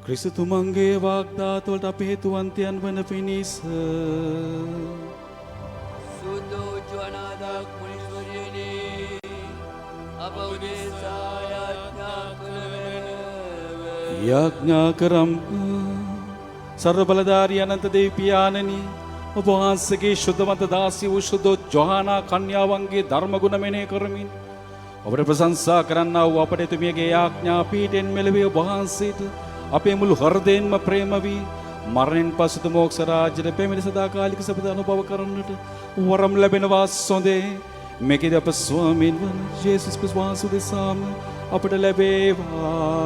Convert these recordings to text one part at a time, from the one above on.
ක්‍රිස්තුමන්ගේ වාග්දාතවලට අප හේතුවන්තයන් වන පිණිස සුදෝ ජවනාදක් මුනිස්වරයනි අප උදෙසා යාඥා කළමෙනව. යාඥා කරම්. සර්ව බලධාරී අනන්ත දෙවි පියාණනි, ඔබ වහන්සේගේ ශුද්ධමත දාසී වූ ශුද්ධ ජොහානා කන්‍යාවන්ගේ ධර්ම ගුණ මෙනෙහි කරමින් ඔබට ප්‍රශංසා කරන්නා වූ අපට එතුමියගේ යාඥා පීඨෙන් මෙලවී ඔබ වහන්සේට අපේ මුළු හෘදයෙන්ම ප්‍රේම වී මරණයෙන් පසුත මෝක්ෂ රාජ්‍යයට පැමිණ සදාකාලික සපත අනුභව කරන්නට වරම් ලැබෙනවා සොඳේ. මේකද අප ස්වාමීන් වහන්සේ යේසුස් ක්‍රිස්තුස් වහන්සේ දෙසාම අපට ලැබේවා.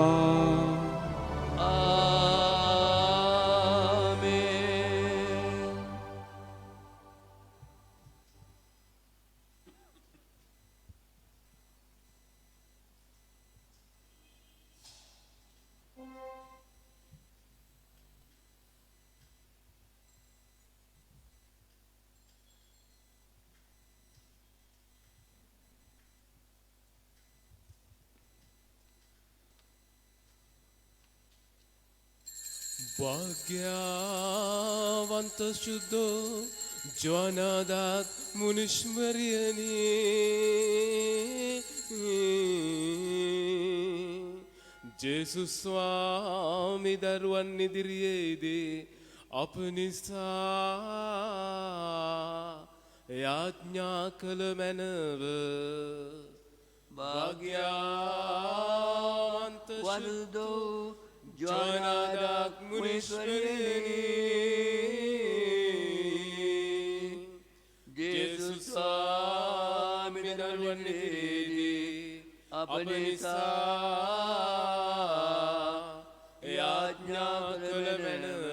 भाग्यवंत शुद्धो ज्वानादात मुनिश्वर्यनी जेसु स्वामी दरुवन निदिरियेदी अपनिसा याज्ञा कल मैनव. भाग्यवंत शुद्धो ज्वानादाक मुनीश्वरिणी जेसु स्वामी दरुवन्नेदी अपनिसा याज्ञा कल मैनव.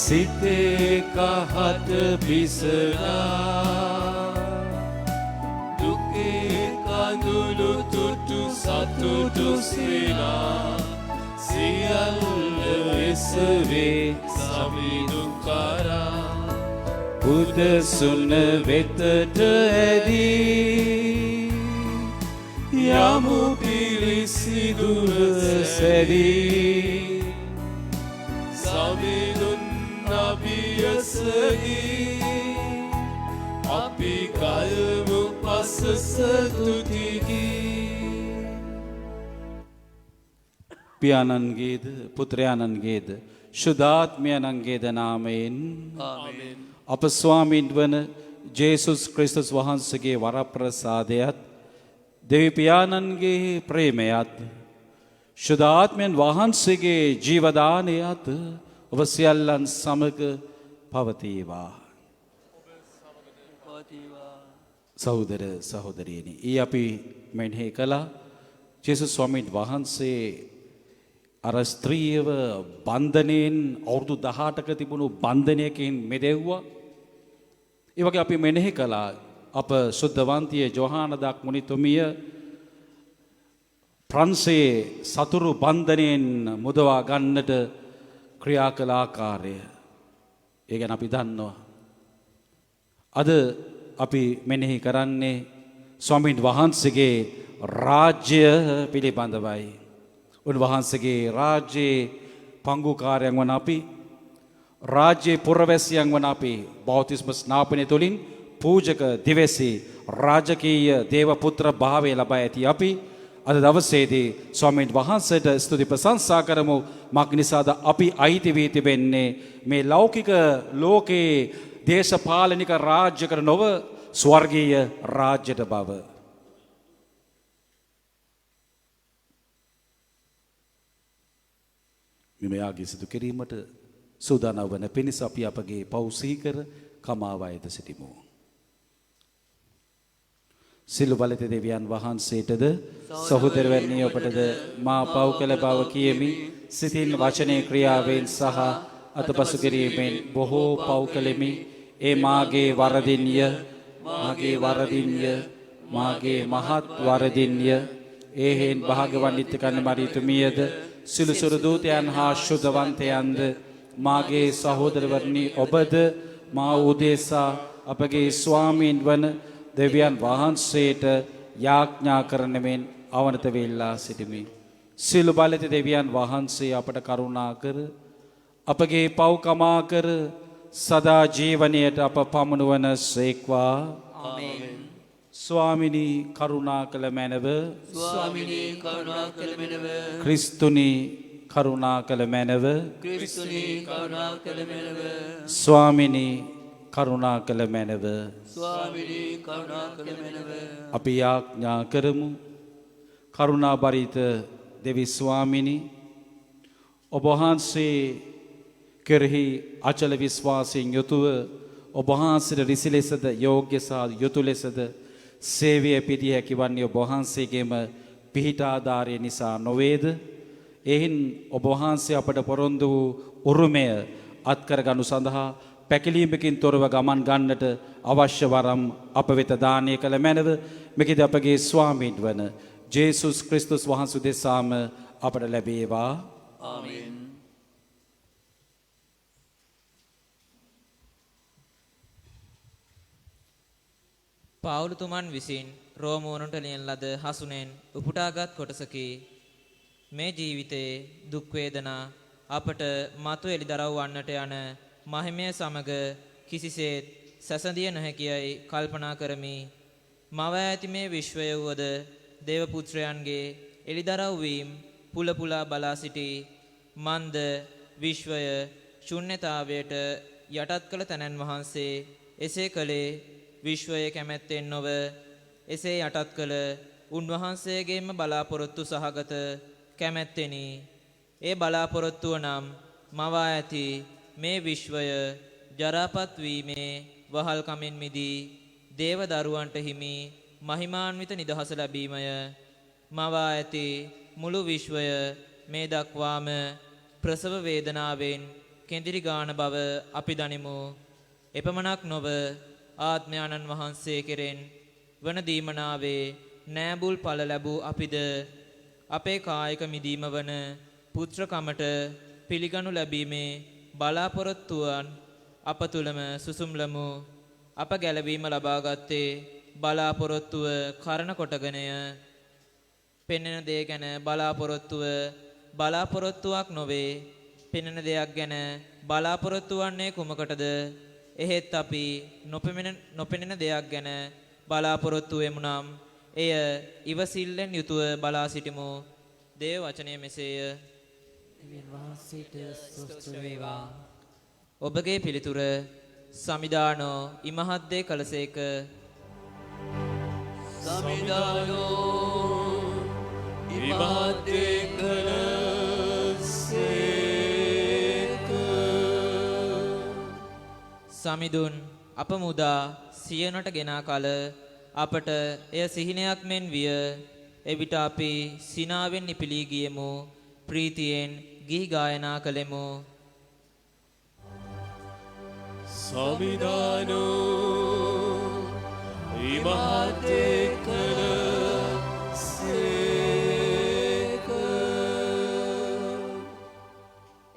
සිතේ කහට පිසලා දුකේ කඳුළු තුටු සතුටු සිනා සියල්ල එසවේ සමිඳු කරා පුදසුන වෙතට ඇදී යමු පිරිසිදුව සැදී සමිඳුන් නබියස ගී අපි ගයමු පසස තුතිගී පියාණන්ගේද පුත්‍රයාණන්ගේද ශුද්ධාත්මයන්ගේද නාමයෙන් ආමෙන්. අප ස්වාමීන් වන ජේසුස් ක්‍රිස්තුස් වහන්සේගේ වරප්‍රසාදයත් දෙවි පියාණන්ගේ ප්‍රේමයත් ශුද්ධාත්මයන් වහන්සේගේ ජීවදානයත් ඔබ සියල්ලන් සමග පවතිවා. සහෝදර සහෝදරියනි, ඊ අපි මෙනෙහි කළා ජේසුස් ස්වාමීන් වහන්සේ අර ස්ත්‍රීයව බන්ධනයෙන් අවුරුදු 18ක තිබුණු බන්ධනයකින් මෙදෙව්වා. ඒ වගේ අපි මෙනෙහි කළා අප සුද්ධවන්තිය ජොහානදක් මුනිතුමිය ප්‍රංශයේ සතුරු බන්ධනයෙන් මුදවා ගන්නට ක්‍රියා කළ ආකාරය. ඒ ගැන අපි දන්නවා. අද අපි මෙනෙහි කරන්නේ ස්වාමීන් වහන්සේගේ රාජ්‍ය පිළිබඳවයි. උන්වහන්සේගේ රාජ්‍යයේ පංගුකාරයන් වන අපි, රාජ්‍යයේ පුරවැසියන් වන අපි බෞතිස්ම ස්නාපනය තුළින් පූජක දිවැසි රාජකීය දේව පුත්‍ර භාවය ලබා ඇති අපි අද දවසේදී ස්වාමීන් වහන්සේට ස්තුති ප්‍රශංසා කරමු. මක් නිසාද අපි අයිති වී තිබෙන්නේ මේ ලෞකික ලෝකයේ දේශපාලනික රාජ්‍යකට නොව ස්වර්ගීය රාජ්‍යයට බව. මෙයාගේ සිදු කිරීමට සූදානම් වන පිණිස අපි අපගේ පව් සිහිකර කමාවයද සිටිමු. සිළු බලත දෙවියන් වහන්සේටද සහෝදරවැනි ඔබටද මා පව් කළ බව කියමි. සිතින් වචනේ ක්‍රියාවෙන් සහ අතපසු කිරීමෙන් බොහෝ පව් කළෙමි. ඒ මාගේ වරදින්ය, මාගේ වරදින්ය, මාගේ මහත් වරදින්ය. ඒහෙන් භාග්‍යවත් නිත්‍ය කන්‍ය මරියතුමියද සිළු සුරු දූතයන් හා ශුද්ධවන්තයන්ද මාගේ සහෝදරවරුනි ඔබද මා උදෙසා අපගේ ස්වාමීන් වන දෙවියන් වහන්සේට යාඥා කරන මෙන් අවනත වෙලා සිටිමි. සිළු බලති දෙවියන් වහන්සේ අපට කරුණා කර අපගේ පව් කමා කර සදා ජීවනයට අප පමුණුවන සේක්වා. ආමෙන්. ස්වාමිනී කරුණා කළ මැනව, ස්වාමිනී කරුණා කළ මැනව, ක්‍රිස්තුනි කරුණා කළ මැනව, ක්‍රිස්තුනී කරුණා කළ මැනව, ස්වාමිනී කරුණා කළ මැනව. ස්වාමිනී කරුණා කළ මැනව. අපි යාඥා කරමු. කරුණාබරිත දෙවි ස්වාමිනී ඔබ වහන්සේ කෙරෙහි අචල විශ්වාසයෙන් යුතුව ඔබ වහන්සේට රිසි ලෙසද යෝග්‍ය සහ යුතු ලෙසද සේවය පිළිය හැකි වන්නේ ඔබ වහන්සේගේම පිහිට ආධාරය නිසා නොවේද? එහින් ඔබ වහන්සේ අපට පොරොන්දු වූ උරුමය අත්කරගනු සඳහා පැකිලීමකින් තොරව ගමන් ගන්නට අවශ්‍ය වරම් අප වෙත දානය කළ මැනව. මෙකද අපගේ ස්වාමීන් වන ජේසුස් ක්‍රිස්තුස් වහන්සේ දෙසාම අපට ලැබේවා. ආමෙන්. පාවුලුතුමන් විසින් රෝමෝනට ලියන ලද හසුනෙන් උපුටාගත් කොටසකි. මේ ජීවිතයේ දුක් වේදනා අපට මතු එළිදරව් වන්නට යන මහිමය සමග කිසිසේත් සැසඳිය නොහැකියයි කල්පනා කරමි. මව ඇති මේ විශ්වය වුවද දේව පුත්‍රයන්ගේ එළිදරව් වීම පුල පුලා බලා සිටි මන්ද විශ්වය ශුන්‍යතාවයට යටත් කළ තැනන් වහන්සේ එසේ කළේ විශ්වයේ කැමැත්තෙන් නොව එසේ යටත් කළ උන්වහන්සේගේම බලාපොරොත්තු සහගත කැමැත්තෙනි. ඒ බලාපොරොත්තුව නම් මවා ඇති මේ විශ්වය ජරාපත් වීමේ වහල්කමින් මිදී දේව දරුවන්ට හිමි මහිමාන්විත නිදහස ලැබීමය. මවා ඇති මුළු විශ්වය මේ දක්වාම ප්‍රසව වේදනාවෙන් කෙඳිරි ගාන බව අපි දනිමු. එපමණක් නොව ආත්මයාණන් වහන්සේ කෙරෙන් වන දීමනාවේ නෑබුල් ඵල ලැබූ අපිද අපේ කායික මිදීම වන පුත්‍රකමට පිළිගනු ලැබීමේ බලාපොරොත්තුවන් අප තුළම සුසුම්ලමු. අප ගැලවීම ලබාගත්තේ බලාපොරොත්තුව කරන කොටගෙනය. පෙනෙන දේ ගැන බලාපොරොත්තුව බලාපොරොත්තුවක් නොවේ. පෙනෙන දෙයක් ගැන බලාපොරොත්තු වන්නේ කුමකටද? එහෙත් අපි නොපෙනෙන දෙයක් ගැන බලාපොරොත්තු වෙමු නම් එය ඉවසිල්ලෙන් යුතුව බලා සිටිමු. දේව වචනය මෙසේය. ඔබගේ පිළිතුර සමිදානෝ ඉමහත් දේ කලසේක. සමිදානෝ ඉමහත් දේ කලසේක. සමිඳුන් අප මුදා සියනට ගෙනා කල අපට එය සිහිනයක් මෙන් විය. එවිට අපි සිනාවෙන් නිපිලී ගියෙමු. ප්‍රීතියෙන් ගී ගායනා කළෙමු. සමිදානෝ ඉමහත් දේ කලසේක.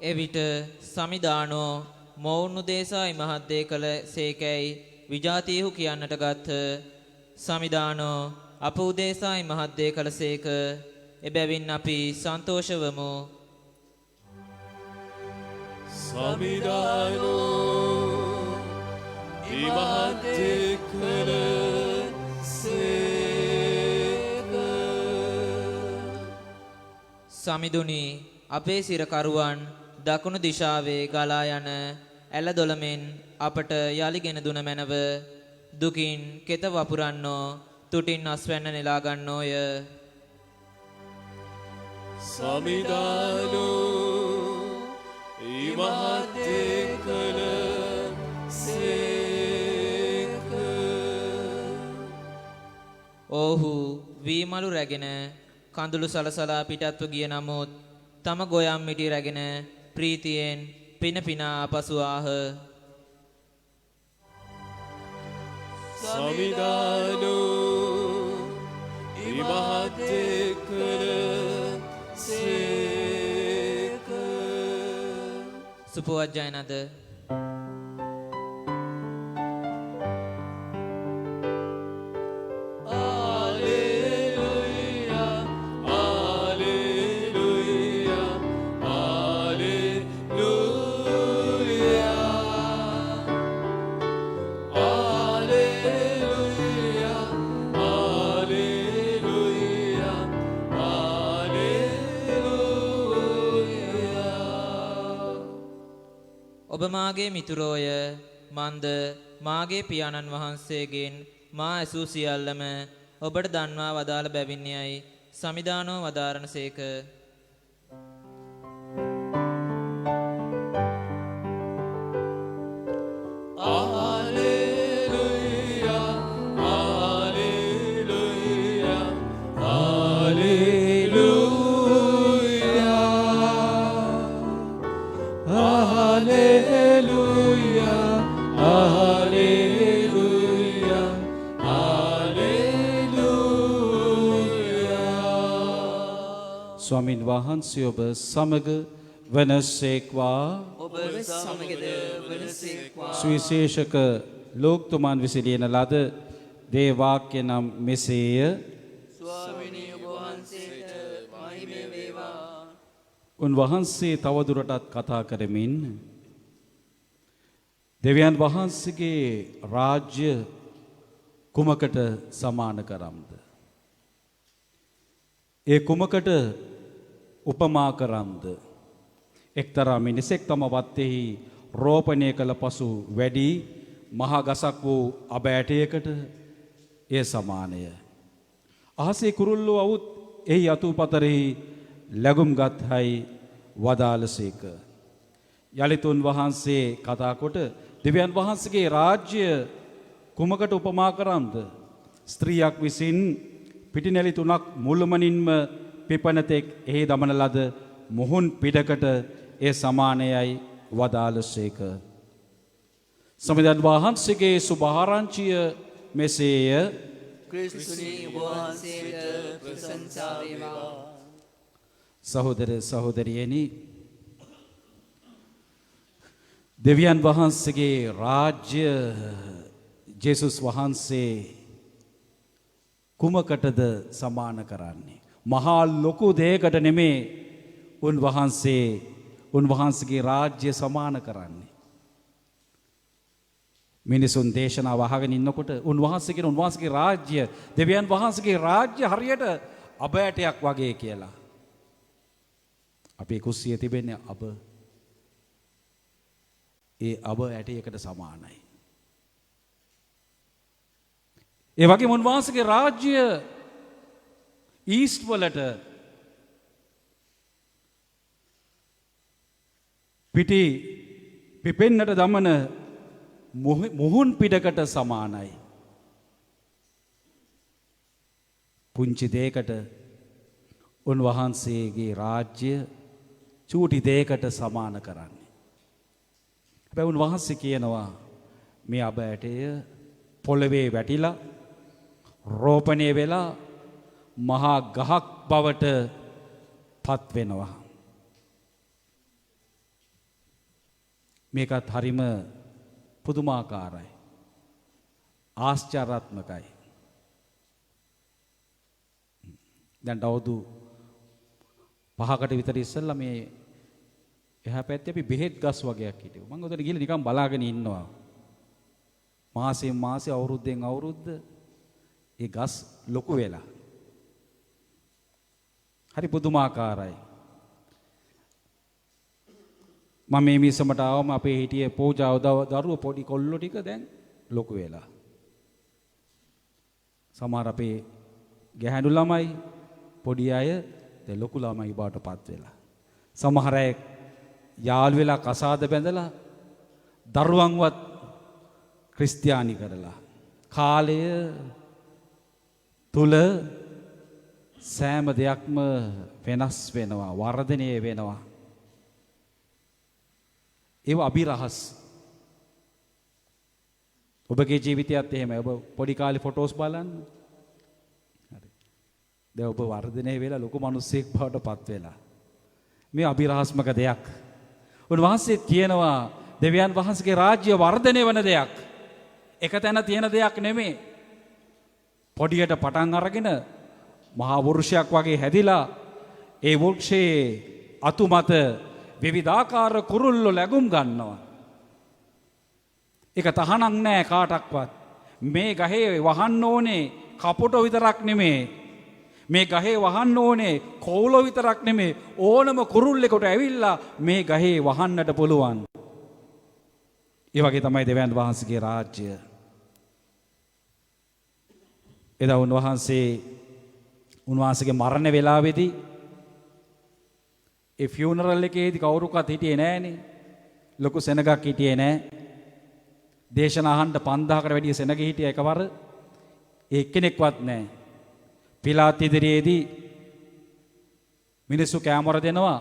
එවිට සමිදානෝ මොවුන් උදෙසා ඉමහත් දේ කළ සේකැයි විජාතියහු කියන්නට ගත්හ. සමිදානෝ අප උදෙසා ඉමහත් දේ කළ සේක. එබැවින් අපි සන්තෝෂවමු. සමිදානෝ ඉමහත් දේ කලසේක. සමිඳුනි අපේ සිරකරුවන් දකුණු දිශාවේ ගලා යන ඇල දොළමෙන් අපට යලිගෙන දුන මැනව. දුකින් කෙත වපුරන්නෝ තුටින් අස්වැන්න නෙලා ගන්නෝය. සමිදානෝ ඉමහත් දේ කලසේක. ඔහු වීමලු රැගෙන කඳුළු සලසලා පිටත්ව ගිය නමුත් තම ගොයම් මිටි රැගෙන ප්‍රීතියෙන් පින පිනා පසු ආහ. සමිදානෝ ඉමහත් දේ කලසේක. සුපවත් ජයනද ඔබ මාගේ මිතුරෝය. මන්ද මාගේ පියාණන් වහන්සේගෙන් මා ඇසූ සියල්ලම ඔබට දන්වා වදාළ බැවින් යයි සමිදානෝ වදාරණ සේක. ස්වාමින් වහන්සේ ඔබ සමග වනසේක්වා. ඔබ සමගද වනසේක්වා. සුවිශේෂක ලෝක්තුමන් විසින් ලියන ලද දේ වාක්‍ය නම් මෙසේය. ස්වාමිනී ඔබ වහන්සේට මහිම වේවා. උන්වහන්සේ තවදුරටත් කතා කරමින් දෙවියන් වහන්සේගේ රාජ්‍ය කුමකට සමාන කරම්ද? ඒ කුමකට උපමා කරම්ද? එක්තරා මිනිසෙක් තම වත්තේහි රෝපණය කළ පසු වැඩි මහා ගසක් වූ අබ ඇටයකට එය සමානය. අහසේ කුරුල්ලෝ අවුත් එහි අතුපතරෙහි ලැබුම්ගත් හයි වදාළසේක. යලිත් උන්වහන්සේ කතා කොට දෙවියන් වහන්සේගේ රාජ්‍ය කුමකට උපමා කරම්ද? ස්ත්‍රියක් විසින් පිටිනැලි 3ක් මුළුමනින්ම පිපනතෙක් එහි දමන ලද මුහුන් පිටකට ඒ සමානයයි වදාළසේක. සමිඳුන් වහන්සේගේ සුභාරංචිය මෙසේය. ක්‍රිස්තුනි ඔබ වහන්සේට ප්‍රශංසා වේවා. සහෝදර සහෝදරියනි, දෙවියන් වහන්සේගේ රාජ්‍ය ජේසුස් වහන්සේ කුමකටද සමාන කරන්නේ? මහා ලොකු දෙයකට නෙමේ උන්වහන්සේගේ රාජ්‍ය සමාන කරන්නේ. මිනිසුන් දේශනාව අහගෙන ඉන්නකොට උන්වහන්සේගේ රාජ්‍ය දෙවියන් වහන්සේගේ රාජ්‍ය හරියට අබ ඇටයක් වගේ කියලා. අපේ කුස්සියේ තිබෙන්නේ අබ. ඒ අබ ඇටයකට සමානයි. ඒ වගේම උන්වහන්සේගේ රාජ්‍ය ඊස්ට් වලට පිටි පිපෙන්නට දමන මුහුන් පිටකට සමානයි. පුංචි දෙයකට උන්වහන්සේගේ රාජ්‍ය චූටි දෙයකට සමාන කරන්නේ. හැබැයි උන්වහන්සේ කියනවා මේ අබ ඇටය පොළවේ වැටිලා රෝපණය වෙලා මහා ගහක් බවට පත් වෙනවා. මේකත් හරිම පුදුමාකාරයි. ආශ්චර්යාත්මකයි. දැන් අවුරුදු 5කට විතර ඉස්සෙල්ලා මේ එහා පැත්තේ අපි බෙහෙත් ගස් වගේක් හිටියු. මම උදේට ගිහලා නිකන් බලාගෙන ඉන්නවා. මාසෙන් මාසෙ අවුරුද්දෙන් අවුරුද්ද ඒ ගස් ලොකු වෙලා. හරි පුදුමාකාරයි. මම මේ මිසමට ආවම අපේ හිටියේ පූජාව දරුවෝ පොඩි කොල්ලෝ ටික දැන් ලොකු වෙලා. සමහර අපේ ගැහැණු ළමයි පොඩි අය දැන් ලොකු ළමයි බවට පත් වෙලා. සමහර අය යාළු වෙලා කසාද බැඳලා දරුවන්වත් ක්‍රිස්තියානි කරලා. කාලය තුල සෑම දෙයක්ම වෙනස් වෙනවා, වර්ධනය වෙනවා. ඒව අභිරහස්. ඔබගේ ජීවිතයත් එහෙමයි. ඔබ පොඩි කාලේ ෆොටෝස් බලන්න. හරි. දැන් ඔබ වර්ධනය වෙලා ලොකු මිනිස්සෙක් බවට පත් වෙලා. මේ අභිරහස්මක දෙයක්. උන්වහන්සේ කියනවා දෙවියන් වහන්සේගේ රාජ්‍ය වර්ධනය වෙන දෙයක්. එක තැන තියෙන දෙයක් නෙමෙයි. පොඩියට පටන් අරගෙන මහා වෘක්ෂයක් වගේ හැදිලා ඒ වෘක්ෂයේ අතු මත විවිධාකාර කුරුල්ලෝ ලැබුම් ගන්නවා. ඒක තහනම් නෑ කාටක්වත්. මේ ගහේ වහන්න ඕනේ කපුට විතරක් නෙමේ. මේ ගහේ වහන්න ඕනේ කෝලෝ විතරක් නෙමේ. ඕනම කුරුල්ලෙකුට ඇවිල්ලා මේ ගහේ වහන්නට පුළුවන්. ඒ වගේ තමයි දෙවියන් වහන්සේගේ රාජ්‍ය. එදා උන්වහන්සේගේ මරණ වේලාවේදී ඒ ෆියුනරල් එකේදී කවුරුකත් හිටියේ නෑනේ. ලොකු සෙනගක් හිටියේ නෑ. දේශනා අහන්න 5000කට වැඩිය සෙනග හිටිය එකවර. ඒ එක්කෙනෙක්වත් නෑ. පිලාත් ඉදිරියේදී මිනිස්සු කැමර දෙනවා.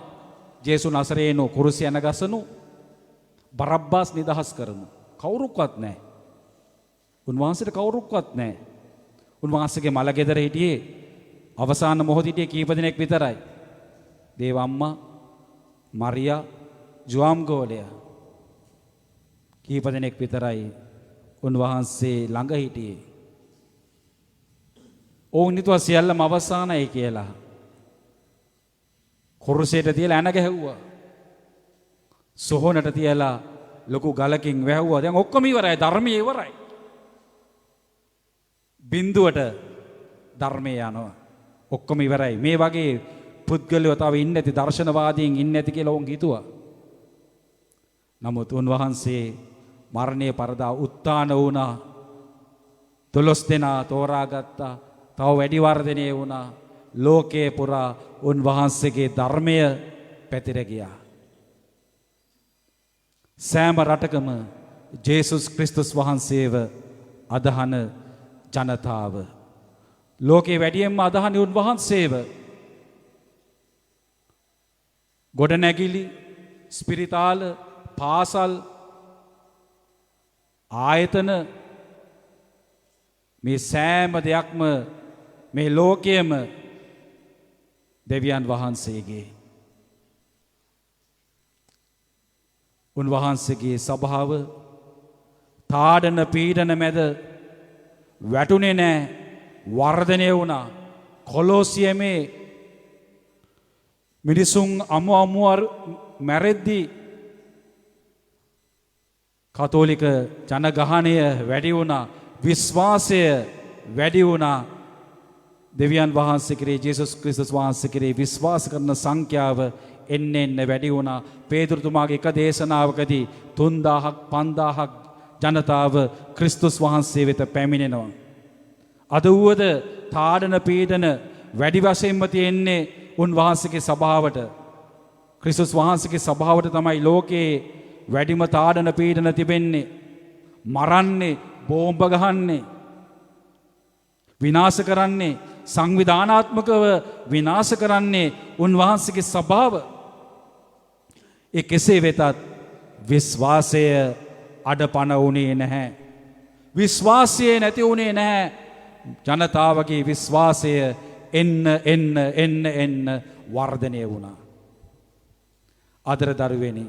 ජේසු නසරේනෝ කුරුසිය යනගසනු බරබ්බාස් නිදහස් කරමු. කවුරුක්වත් නෑ. උන්වහන්සේට කවුරුක්වත් නෑ. උන්වහන්සේගේ මල ගෙදර හිටියේ අවසාන මොහොත හිටියේ කීප දෙනෙක් විතරයි. දේවම්මා මරියා ජුවම් ගෝලයා කීප දෙනෙක් විතරයි උන්වහන්සේ ළඟ හිටියේ. ඕන් හිතුවා සියල්ලම අවසానයි කියලා. කුරුසයට තියලා ඇන ගැහුවා. සොහොනට තියලා ලොකු ගලකින් වැහුවා. දැන් ඔක්කොම ඉවරයි. ධර්මයේ ඉවරයි. බින්දුවට ධර්මයේ යනවා. ඔක්කොම ඉවරයි. මේ වගේ පුද්ගලයෝ තව ඉන්නේ නැති දර්ශනවාදීන් ඉන්නේ නැති කියලා උන් හිතුවා. නමුත් උන්වහන්සේ මරණය පරදා උත්ථාන වුණා. 12 දෙනා තෝරාගත්තා. තව වැඩි වර්ධනය වුණා. ලෝකේ පුරා උන්වහන්සේගේ ධර්මය පැතිර ගියා. සෑම රටකම ජේසුස් ක්‍රිස්තුස් වහන්සේව අදහන ජනතාව. ලෝකේ වැඩියෙන්ම අදහන උන්වහන්සේව. ගොඩනැගිලි, ස්පිරිතාල, පාසල්, ආයතන මේ සෑම දෙයක්ම මේ ලෝකයේම දෙවියන් වහන්සේගේ. උන්වහන්සේගේ ස්වභාව තාඩන පීඩන මැද වැටුනේ නෑ, වර්ධනය වුණා. කොලෝසියමේ මිනිසුන් අමු මැරෙද්දී කතෝලික ජනගහනය වැඩි වුණා, විශ්වාසය වැඩි වුණා. දෙවියන් වහන්සේ කෙරේ, ජේසුස් ක්‍රිස්තුස් වහන්සේ කෙරේ විශ්වාස කරන සංඛ්‍යාව එන්න වැඩි වුණා. පේතුරුතුමාගේ එක දේශනාවකදී 3000ක් 5000ක් ජනතාව ක්‍රිස්තුස් වහන්සේ වෙත පැමිණෙනවා. අද වුවද තාඩන පීඩන වැඩි වශයෙන්ම තියෙන්නේ උන්වහන්සේගේ සභාවට. ක්‍රිස්තුස් වහන්සේගේ සභාවට තමයි ලෝකයේ වැඩිම තාඩන පීඩන තිබෙන්නේ. මරන්නේ, බෝම්බ ගහන්නේ, විනාශ කරන්නේ, සංවිධානාත්මකව විනාශ කරන්නේ උන්වහන්සේගේ සභාව. ඒ කෙසේ වෙතත් විශ්වාසය අඩපණ වුණේ නැහැ. විශ්වාසය නැති වුණේ නැහැ. ජනතාවගේ විශ්වාසය එන්න වර්ධනය වුණා. අදර දරුවෙනි,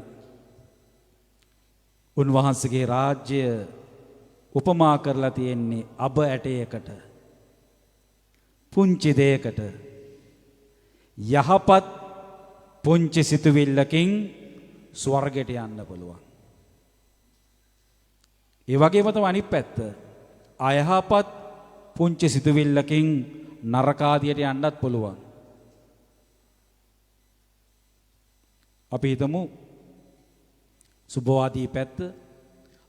උන්වහන්සේගේ රාජ්‍ය උපමා කරලා තියෙන්නේ අබ ඇටයකට, පුංචි දෙයකට. යහපත් පුංචි සිතුවිල්ලකින් ස්වර්ගයට යන්න පුළුවන්. ඒ වගේම තමයි අනිත් පැත්ත. අයහපත් පුංචි සිතුවිල්ලකින් නරකාදියට යන්නත් පුළුවන්. අපි හිතමු සුභවාදී පැත්ත.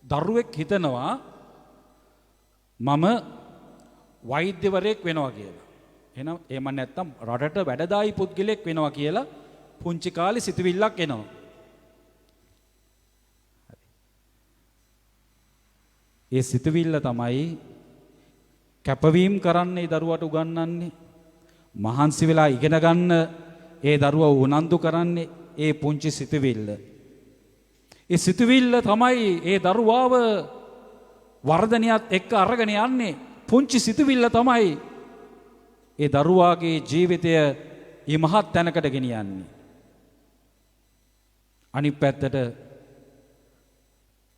දරුවෙක් හිතනවා මම වෛද්‍යවරයෙක් වෙනවා කියලා. එහෙනම් එහෙම නැත්නම් රටට වැඩදායි පුද්ගලෙක් වෙනවා කියලා පුංචි කාලේ සිතුවිල්ලක් එනවා. ඒ සිතුවිල්ල තමයි කැපවීම කරන්නේ දරුවට උගන්වන්නේ. මහන්සි වෙලා ඉගෙන ගන්න ඒ දරුවා උනන්දු කරන්නේ ඒ පුංචි සිතුවිල්ල. ඒ සිතුවිල්ල තමයි ඒ දරුවාව වර්ධනයත් එක්ක අරගෙන යන්නේ. පුංචි සිතුවිල්ල තමයි ඒ දරුවාගේ ජීවිතය ඉමහත් තැනකට ගෙනියන්නේ. අනිත් පැත්තට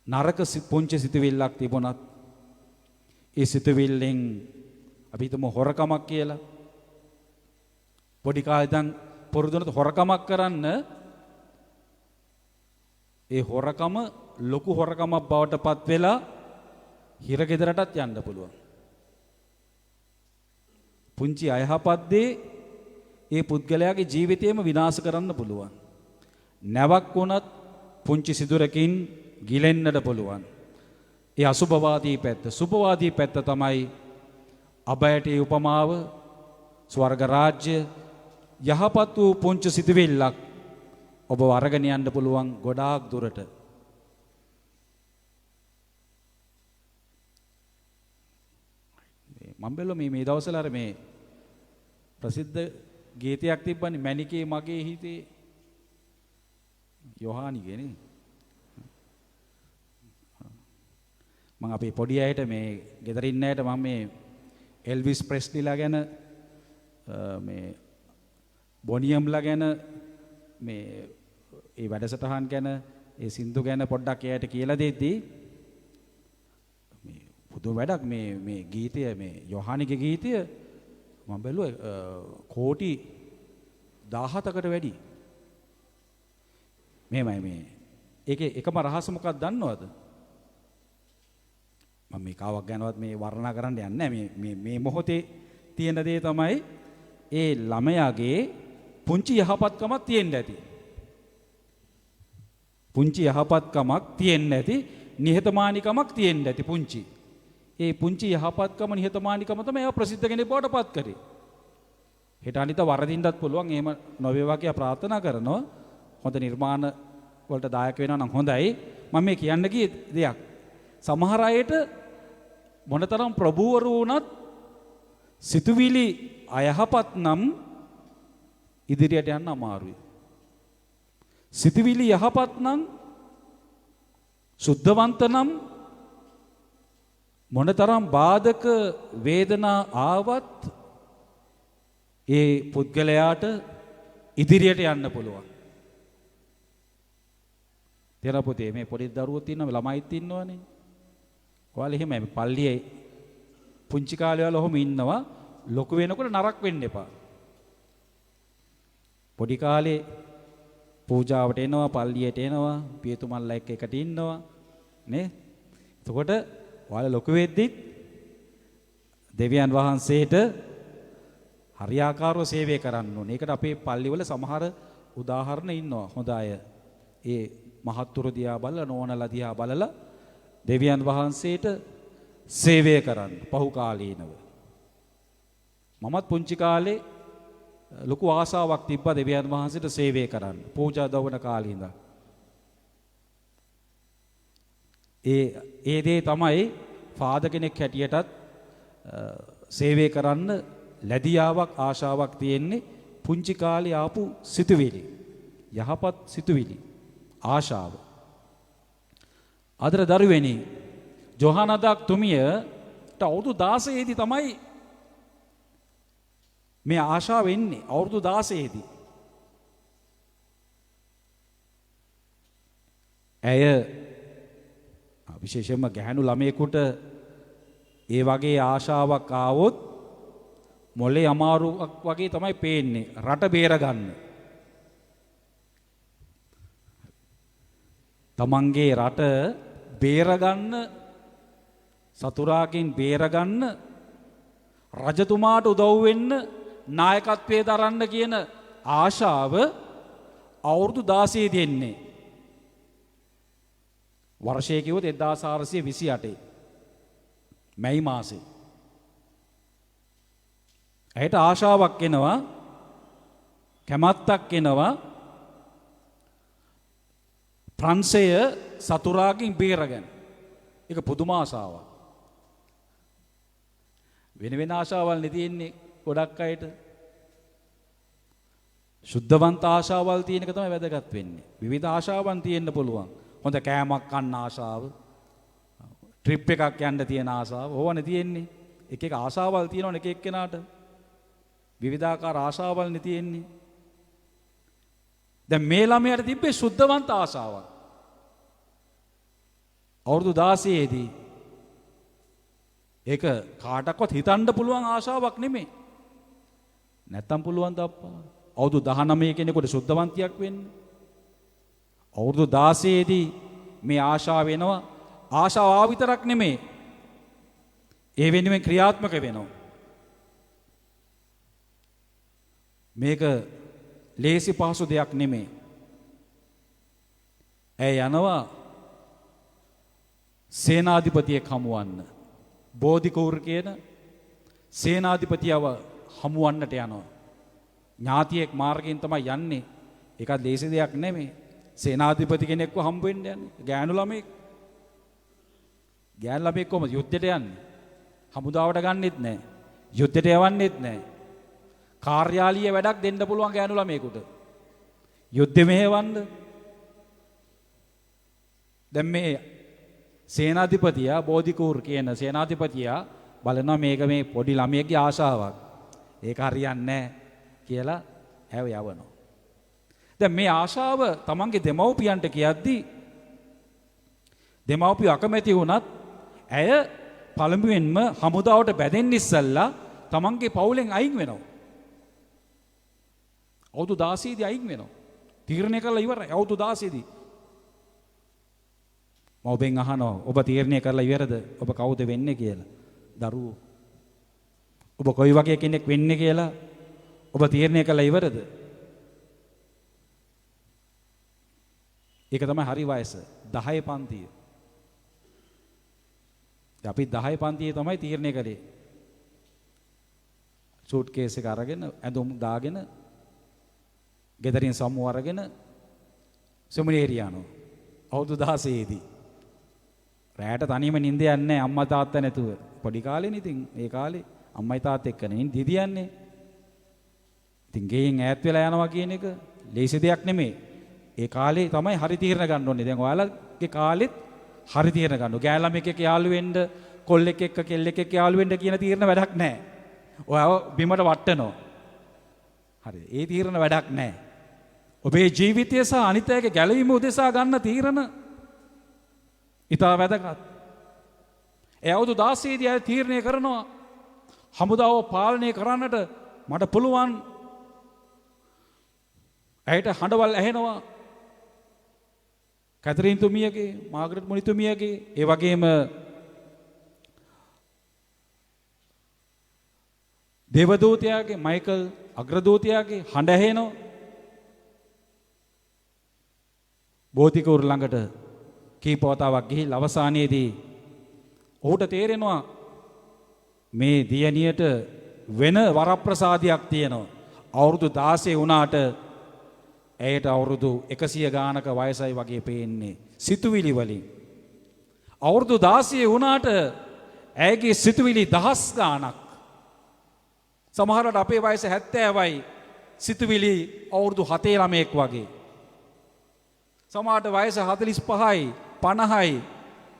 නරක පුංචි සිතුවිල්ලක් තිබුණත් ඒ සිතුවිල්ලෙන් අපි හිතමු හොරකමක් කියලා. පොඩි කාලේ ඉඳන් පුරුදුනොත් හොරකමක් කරන්න ඒ හොරකම ලොකු හොරකමක් බවට පත් වෙලා හිරගෙදරටත් යන්න පුළුවන්. පුංචි අයහපත් දේ ඒ පුද්ගලයාගේ ජීවිතයම විනාශ කරන්න පුළුවන්. නැවක් වුණත් පුංචි සිදුරකින් ගිලෙන්නට පුළුවන්. ඒ අසුභවාදී පැත්ත. සුභවාදී පැත්ත තමයි අබයට උපමාව, ස්වර්ග රාජ්‍ය, යහපත් වූ පුංචි සිතුවිල්ලක් ඔබ අරගෙන යන්න පුළුවන් ගොඩාක් දුරට. මම බැලුවා මේ දවස්වල අර මේ ප්‍රසිද්ධ ගීතයක් තිබ්බනේ මැණිකේ මගේ හිතේ යොහානිගේ නේ. මම අපේ පොඩි අයට මේ ගෙදර ඉන්න අයට මම මේ එල්විස් ප්‍රෙස්ලිලා ගැන මේ බොනියම්ලා ගැන මේ ඒ වැඩසටහන් ගැන ඒ සින්දු ගැන පොඩ්ඩක් එයාට කියලා දෙද්දී මේ පුදුම වැඩක් මේ ගීතය මේ යොහානිගේ ගීතය මම බැලුවා කෝටි 17කට වැඩි. මේමයි මේ ඒකේ එකම රහස මොකක්ද දන්නවද? මම මේ කාවක් ගැනවත් මේ වර්ණනා කරන්න යන්නේ නැහැ. මේ මොහොතේ තියෙන දේ තමයි ඒ ළමයාගේ පුංචි යහපත්කමක් තියෙන්න ඇති. පුංචි යහපත්කමක් තියෙන්න ඇති, නිහතමානීකමක් තියෙන්න ඇති පුංචි. ඒ පුංචි යහපත්කම නිහතමානීකම තමයි ඒවා ප්‍රසිද්ධ කෙනෙක් බවට පත් කරේ. හෙට අනිත වරදින්නත් පුළුවන්. එහෙම නොවේවා කියලා ප්‍රාර්ථනා කරනවා. හොඳ නිර්මාණ වලට දායක වෙනවා නම් හොඳයි. මම මේ කියන්න ගියේ දෙයක්. සමහර අයට මොනතරම් ප්‍රභූවරු වුණත් සිතුවිලි අයහපත් නම් ඉදිරියට යන්න අමාරුයි. සිතුවිලි යහපත් නම්, සුද්ධවන්ත නම්, මොනතරම් බාධක වේදනා ආවත් ඒ පුද්ගලයාට ඉදිරියට යන්න පුළුවන්. තේරෙනවද පුතේ? මේ පොඩි දරුවෝ ඉන්නවා, ළමයිත් ඉන්නවනේ. ඔයාලා එහෙම පල්ලියේ පුංචි කාලේ වල ඔහොම ඉන්නවා. ලොකු වෙනකොට නරක වෙන්න එපා. පොඩි කාලේ පූජාවට එනවා, පල්ලියට එනවා, පියතුමල්ලා එක්ක එකට ඉන්නවා. නේ. එතකොට ඔයාලා ලොකු වෙද්දි දෙවියන් වහන්සේට හරියාකාරව සේවය කරන්න ඕනේ. ඒකට අපේ පල්ලිවල සමහර උදාහරණ ඉන්නවා. හොඳ අය. ඒ මහත්තුරු දිහා බලලා නෝනලා දිහා බලලා දෙවියන් වහන්සේට සේවය කරන්න පහු කාලීනව. මමත් පුංචි කාලේ ලොකු ආසාවක් තිබ්බා දෙවියන් වහන්සේට සේවය කරන්න. පූජා දවන කාලේ ඉඳන්. ඒ දේ තමයි ෆාදර් කෙනෙක් හැටියටත් සේවය කරන්න ලැබියාවක් ආශාවක් තියෙන්නේ පුංචි කාලේ ආපු සිතුවිලි. යහපත් සිතුවිලි. ආශාව. අදර දරුවෙනි ජොහානදාක් තුමියට අවුරුදු 16 දී තමයි මේ ආශාව එන්නේ. අවුරුදු 16 දී. ඇය විශේෂයෙන්ම ගැහැණු ළමයෙකුට ඒ වගේ ආශාවක් ආවොත් මොලේ අමාරුවක් වගේ තමයි පේන්නේ. රට බේරගන්න. තමන්ගේ රට බේරගන්න සතුරාගෙන් බේරගන්න රජතුමාට උදව් වෙන්න නායකත්වයේ දරන්න කියන ආශාව අවුරුදු 16 දෙන්නේ. වර්ෂයේ කිව්වොත් 1428 මැයි මාසේ. ඇයට ආශාවක් එනවා, කැමැත්තක් එනවා ප්‍රංශය සතුරාගෙන් බේරගන්න. ඒක පුදුම ආශාවක්. වෙන ආශාවල් නෙ තියෙන්නේ ගොඩක් අයට. සුද්ධවන්ත ආශාවල් තියෙන එක තමයි වැදගත් වෙන්නේ. විවිධ ආශාවන් තියෙන්න පුළුවන්. හොඳ කෑමක් කන්න ආශාව, ට්‍රිප් එකක් යන්න තියෙන ආශාව, ඕවනේ තියෙන්නේ. එක එක ආශාවල් තියෙනවනේ එක එක්කෙනාට. විවිධාකාර ආශාවල් නේ තියෙන්නේ. දැන් මේ ළමයාට තිබ්බේ සුද්ධවන්ත ආශාවක්. අවුරුදු 16 දී ඒක කාටවත් හිතන්න පුළුවන් ආශාවක් නෙමෙයි. නැත්තම් පුළුවන් ද අප්පා? අවුරුදු 19 කෙනෙකුට සුද්ධවන්තියක් වෙන්න. අවුරුදු 16 දී මේ ආශාව වෙනවා. ආශාව ආ විතරක් නෙමෙයි. ඒ වෙනුවෙන් ක්‍රියාත්මක වෙනවා. මේක ලේසි පහසු දෙයක් නෙමෙයි. ඇය යනවා සේනාධිපතියෙක් හමුවන්න. බෝධිකූර් කියන සේනාධිපතියව හමුවන්නට යනවා. ඥාතියෙක් මාර්ගයෙන් තමයි යන්නේ. ඒකත් ලේසි දෙයක් නෙමෙයි. සේනාධිපති කෙනෙක්ව හම්බ වෙන්න යන්නේ. ගෑනු ළමෙක්. ගෑනු ළමෙක් කොහොමද යුද්ධයට යන්නේ? හමුදාවට ගන්නෙත් නැහැ. යුද්ධයට යවන්නෙත් නැහැ. කාර්යාලීය වැඩක් දෙන්න පුළුවන් ගෑනු ළමයෙකුට. යුද්ධෙ මෙහෙවන්න. දැන් මේ සේනාධිපතියා බෝධිකූර් කියන සේනාධිපතියා බලනවා මේක මේ පොඩි ළමයෙක්ගේ ආශාවක්. ඒක හරියන්නේ නැහැ කියලා ඇව යවනවා. දැන් මේ ආශාව තමන්ගේ දෙමව්පියන්ට කියද්දී දෙමව්පිය අකමැති වුණත් ඇය පළමුවෙන්ම හමුදාවට බැඳෙන්න ඉස්සෙල්ලා තමන්ගේ පවුලෙන් අයින් වෙනවා. අවුරුදු 16 දී අයින් වෙනවා. තීරණය කළා ඉවරයි අවුරුදු 16 දී. මව්බෙන් අහනවා ඔබ තීරණය කරලා ඉවරද? ඔබ කවුද වෙන්නේ කියලා. දරුවෝ. ඔබ කොයි වගේ කෙනෙක් වෙන්නේ කියලා ඔබ තීරණය කළා ඉවරද? ඒක තමයි හරි වයස 10 පන්තිය. අපි 10 පන්තියේ තමයි තීරණය කළේ. සූට් කේස් එක අරගෙන ඇඳුම් දාගෙන ගෙදරින් සමු අරගෙන සෙමිනේරියානෝ අවුරුදු 16 දී රැයට තනියම නිින්ද යන්නේ නැහැ අම්මා තාත්තා නැතුව. පොඩි කාලේනේ ඉතින් ඒ කාලේ අම්මයි තාත්තා එක්ක නේ දිදියන්නේ. ඉතින් ගෙයින් ඈත් වෙලා යනවා කියන එක ලේසි දෙයක් නෙමෙයි. ඒ කාලේ තමයි හරි තීරණ ගන්න ඕනේ. දැන් ඔයාලගේ කාලෙත් හරි තීරණ ගන්න. ගෑල්ලමෙක් එක්ක යාළු වෙන්න, කොල්ලෙක් එක්ක කෙල්ලෙක් එක්ක යාළු වෙන්න කියන තීරණ වැඩක් නැහැ. ඔයාව බිමට වට්ටනවා. හරි. ඒ තීරණ වැඩක් නැහැ. ඔබේ ජීවිතය සහ අනිත් අයගේ ගැලවීම උදෙසා ගන්න තීරණ ඉතා වැදගත්. ඒ අවුරුදු 16 දී අය තීරණය කරනවා හමුදාව පාලනය කරන්නට මට පුළුවන්. ඇයට හඬවල් ඇහෙනවා. කැතරින් තුමියගේ, මාග්‍රට් මුනිතුමියගේ, ඒ වගේම දේවදූතයාගේ, මයිකල් අග්‍රදූතයාගේ හඬ ඇහෙනවා. බෝධිකවරු ළඟට කීප වතාවක් ගිහිල්ලා අවසානයේදී ඔහුට තේරෙනවා මේ දියණියට වෙන වරප්‍රසාදයක් තියෙනවා. අවුරුදු 16 වුණාට ඇයට අවුරුදු 100 ගානක වයසයි වගේ පේන්නේ සිතුවිලි වලින්. අවුරුදු 16 වුණාට ඇයගේ සිතුවිලි දහස් ගානක්. සමහරවිට අපේ වයස 70යි සිතුවිලි අවුරුදු 7 ළමයෙක් වගේ. සමහරට වයස 45යි 50යි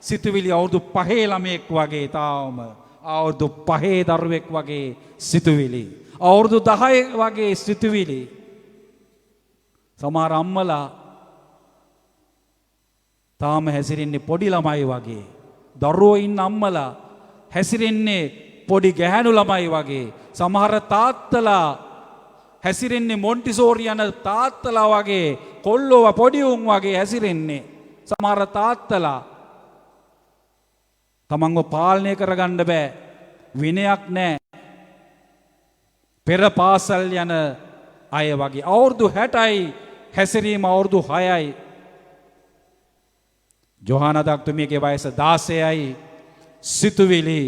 සිතුවිලි අවුරුදු 5 ළමයෙක් වගේ. තාම අවුරුදු 5 දරුවෙක් වගේ සිතුවිලි. අවුරුදු 10 වගේ සිතුවිලි. සමහර අම්මලා තාම හැසිරෙන්නේ පොඩි ළමයි වගේ. දරුවෝ ඉන්න අම්මලා හැසිරෙන්නේ පොඩි ගැහැණු ළමයි වගේ. සමහර තාත්තලා හැසිරෙන්නේ මොන්ටිසෝරි යන තාත්තලා වගේ. කොල්ලෝව පොඩි උන් වගේ හැසිරෙන්නේ. සමහර තාත්තලා තමන්ව පාලනය කරගන්න බෑ. විනයක් නෑ. පෙර පාසල් යන අය වගේ. අවුරුදු 60යි හැසිරීම අවුරුදු 6යි. ජොහානා දක්තුමියගේ වයස 16යි. සිතුවිලි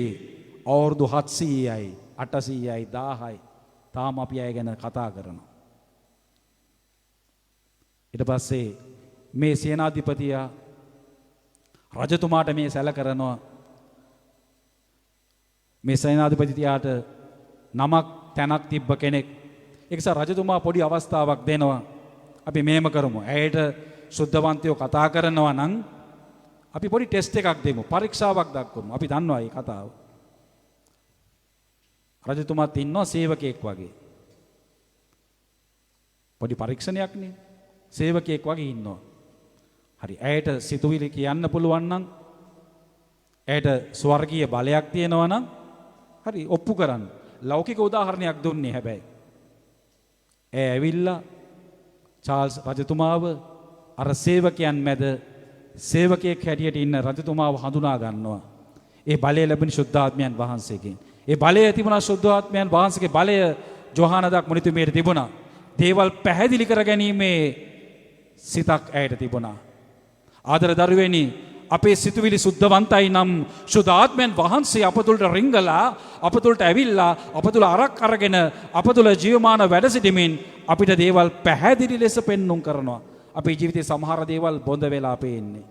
අවුරුදු 700යි 800යි 1000යි. තාම අපි අය ගැන කතා කරනවා. ඊට පස්සේ මේ සේනාධිපතියා රජතුමාට මේ සැල කරනවා. මේ සේනාධිපතියාට නමක් තැනක් තිබ්බ කෙනෙක්. ඒ නිසා රජතුමා පොඩි අවස්ථාවක් දෙනවා. අපි මෙහෙම කරමු. ඇයට සුද්ධවන්තයෝ කතා කරනවා නම් අපි පොඩි ටෙස්ට් එකක් දෙමු. පරීක්ෂාවක් දක්වමු. අපි දන්නවා මේ කතාව. රජතුමාත් ඉන්නවා සේවකයෙක් වගේ. පොඩි පරීක්ෂණයක් නේ. සේවකයෙක් වගේ ඉන්නවා. හරි. ඇයට සිතුවිලි කියන්න පුළුවන් නම්, ඇයට ස්වර්ගීය බලයක් තියෙනවා නම් හරි ඔප්පු කරන්න. ලෞකික උදාහරණයක් දුන්නේ හැබැයි. ඇවිල්ලා චාල්ස් රජතුමාව අර සේවකයන් මැද සේවකයෙක් හැටියට ඉන්න රජතුමාව හඳුනා ගන්නවා. ඒ බලය ලැබෙන ශුද්ධාත්මයන් වහන්සේගෙන්. ඒ බලය තිබුණා. ශුද්ධාත්මයන් වහන්සේගේ බලය ජොහානදක් මුනිතුමියට තිබුණා. දේවල් පැහැදිලි කර ගැනීමේ සිතක් ඇයට තිබුණා. ආදර දරුවනි, අපේ සිතුවිලි සුද්ධවන්තයි නම් ශුද්ධාත්මයන් වහන්සේ අප තුළට රිංගලා, අප තුළට ඇවිල්ලා, අප තුළ අරක් අරගෙන, අප තුළ ජීවමාන වැඩ සිටමින් අපිට දේවල් පැහැදිලි ලෙස පෙන්눔 කරනවා. අපේ ජීවිතේ සමහර දේවල් බොඳ වෙලා පේන්නේ.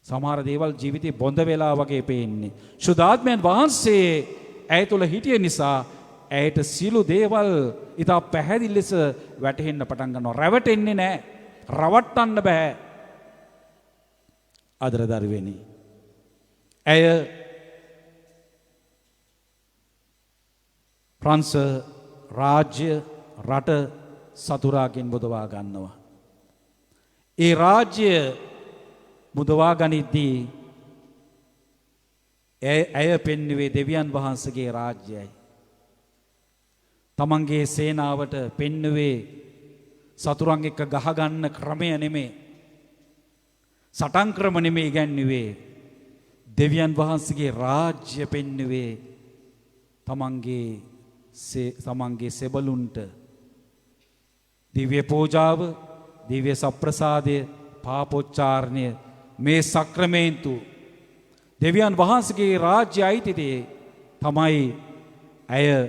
සමහර දේවල් ජීවිතේ බොඳ වෙලා වගේ පේන්නේ. ශුද්ධාත්මයන් වහන්සේ ඇය තුළ හිටිය නිසා ඇයට සියලු දේවල් ඉතා පැහැදිලි ලෙස වැටහෙන්න පටන් ගන්නවා. රැවටෙන්නේ නැහැ. රවට්ටන්න බෑ. ආදර දරුවනි, ඇය ප්‍රංශ රාජ්‍ය රට සතුරාගෙන් මුදවා ගන්නවා. ඒ රාජ්‍ය මුදවා ගනිද්දී ඇය පෙන්වුවේ දෙවියන් වහන්සේගේ රාජ්‍යයයි. තමන්ගේ සේනාවට පෙන්වුවේ සතුරන් එක්ක ගහගන්න ක්‍රමය නෙමේ, සටන් ක්‍රම නෙමේ ඉගැන්වුවේ. දෙවියන් වහන්සේගේ රාජ්‍ය පෙන්වුවේ තමන්ගේ සෙබළුන්ට. දිව්‍ය පූජාව, දිව්‍ය සප්‍රසාදය, පාපොච්චාරණය, මේ සක්‍රමේන්තු දෙවියන් වහන්සේගේ රාජ්‍ය අයිතිතේ තමයි ඇය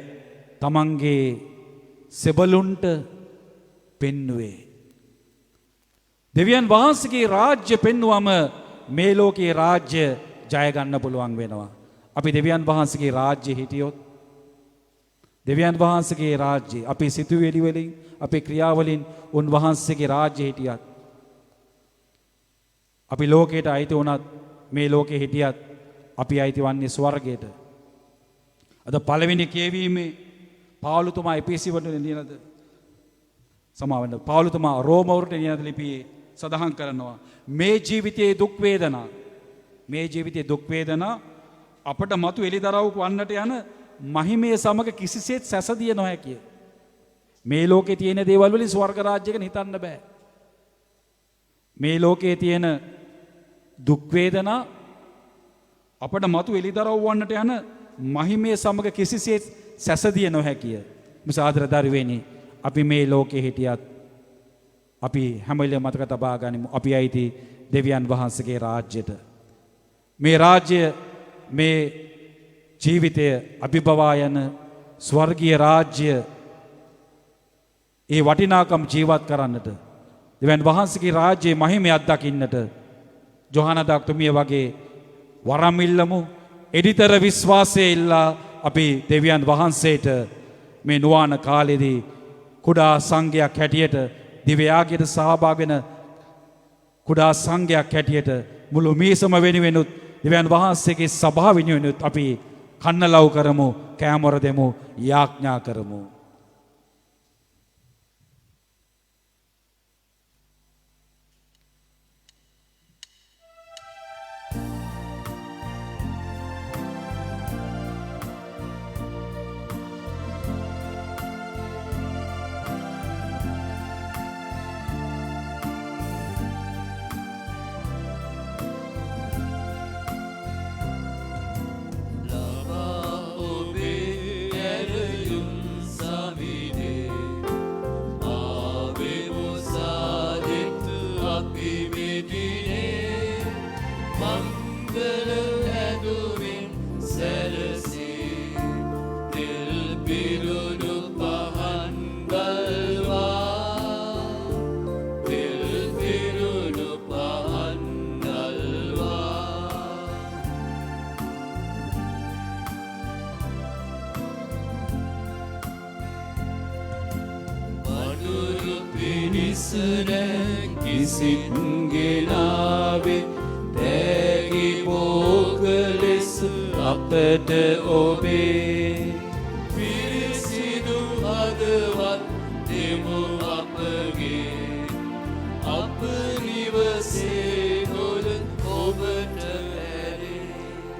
තමන්ගේ සෙබළුන්ට පෙන්වුවේ. දෙවියන් වහන්සේගේ රාජ්‍ය පෙන්වුවම මේ ලෝකයේ රාජ්‍ය ජය ගන්න පුළුවන් වෙනවා. අපි දෙවියන් වහන්සේගේ රාජ්‍ය හිටියොත්, දෙවියන් වහන්සේගේ රාජ්‍ය අපේ සිතුවිලි වලින්, අපේ ක්‍රියාවලින් උන්වහන්සේගේ රාජ්‍ය හිටියත්, අපි ලෝකයට අයිති වුණත්, මේ ලෝකේ හිටියත් අපි අයිති වන්නේ ස්වර්ගයට. අද පළවෙනි කියවීමේ පාවුලුතුමා එපේසිවලට ලියනද සමාවෙන්න, පාවුලුතුමා රෝමවරුන්ට ලියන ලිපියේ සඳහන් කරනවා මේ ජීවිතයේ දුක් වේදනා, මේ ජීවිතයේ දුක් වේදනා අපට මතු එළිදරව් වන්නට යන මහිමේ සමග කිසිසේත් සැසදිය නොහැකිය. මේ ලෝකේ තියෙන දේවල් වලින් ස්වර්ග රාජ්‍යයක හිතන්න බෑ. මේ ලෝකයේ තියෙන දුක් වේදනා අපට මතු එලිදරව් වන්නට යන මහිමේ සමග කිසිසේත් සැසදිය නොහැකිය. මුසාදර දරුවෙනි, අපි මේ ලෝකයේ හිටියත් අපි හැම වෙලේම මතක තබා ගනිමු අපි ඇයිති දෙවියන් වහන්සේගේ රාජ්‍යයට. මේ රාජ්‍ය මේ ජීවිතය අභිබවා යන ස්වර්ගීය රාජ්‍ය ඒ වටිනාකම් ජීවත් කරන්නට දෙවියන් වහන්සේගේ රාජ්‍යයේ මහිමය අත්දකින්නට ජොහානා දාක්තුමිය වගේ වරම් ඉල්ලමු. එඩිතර විශ්වාසය ඉල්ලා අපි දෙවියන් වහන්සේට මේ නුවාන කාලෙදී කුඩා සංඝයක් හැටියට දිව්‍යයාගයට සහභාගී වෙන කුඩා සංඝයක් හැටියට මුළු මීසම වෙනුවෙනුත් දෙවියන් වහන්සේගේ සභාව වෙනුවෙනුත් අපි කන්නලව් කරමු, කෑමොර දෙමු, යාඥා කරමු. කිසිත්ගෙනාවේ තෑගි පෝකලෙස අපට ඔබේ පිරිසිදු හදවත් දෙමු අපගේ අප නිවසේ ගොඩ ඔබට ඇරේ.